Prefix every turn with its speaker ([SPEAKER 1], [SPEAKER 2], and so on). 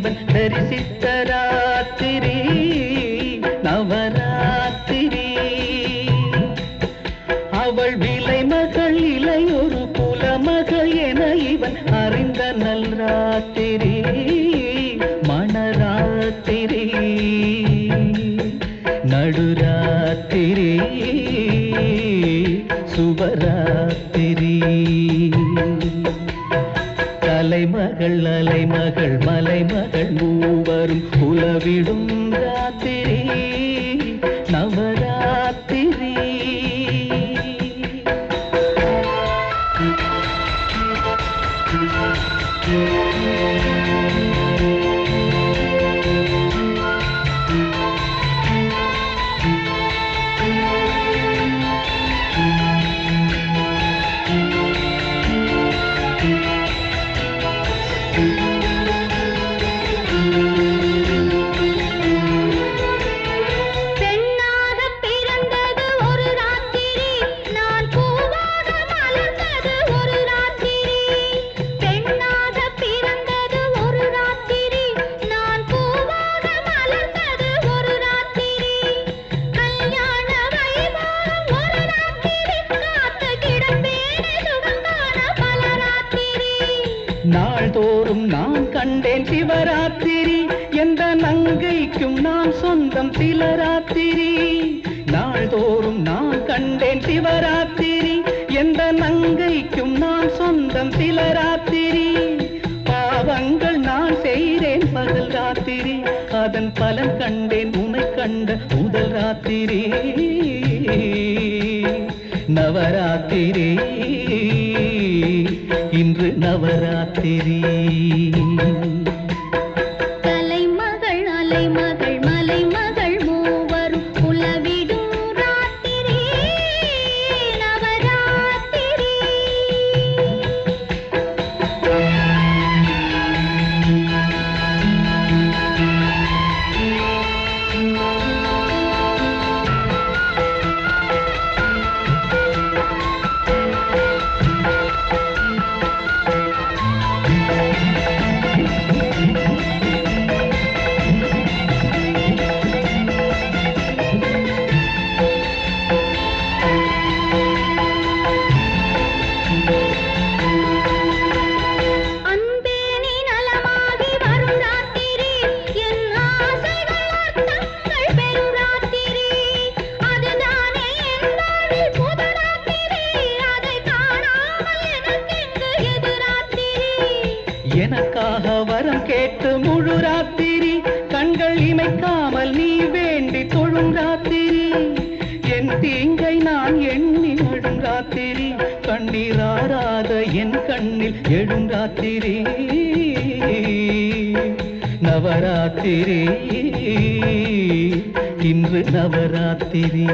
[SPEAKER 1] இவன் தரிசித்த ராத்திரி நவராத்திரி. அவள் விலை மகள் இளையொரு குலமகள் என இவன் அறிந்த நல் ராத்திரி மணராத்திரி நடுராத்திரி சுபராத்திரி. கலைமகள் அலைமகள் மலைமகள் மூவரும் உலவிடும் ராத்திரி நவராத்திரி. நாள்தோறும் நான் கண்டேன் சிவராத்திரி என்ற நங்கைக்கும் நான் சொந்தம் சிலராத்திரி. நாள்தோறும் நான் கண்டேன் சிவராத்திரி என்ற நங்கைக்கும் நான் சொந்தம் சிலராத்திரி. பாவங்கள் நான் செய்தேன் பகல் ராத்திரி அதன் பலன் கண்டேன் உனை கண்ட முதல் ராத்திரி நவராத்திரி இன்று நவராத்திரி.
[SPEAKER 2] கலைமகள் அலைமகள் மலைமகள் மூவரும் உலவிடும் ராத்திரி நவராத்திரி.
[SPEAKER 1] எனக்காக வரம் கேட்டு முழு ராத்திரி கண்கள் இமைக்காமல் நீ வேண்டி தொழும் ராத்திரி. என் தீங்கை நான் எண்ணி நடும் ராத்திரி கண்ணீராராத என் கண்ணில் எழும் ராத்திரி நவராத்திரி இன்று நவராத்திரி.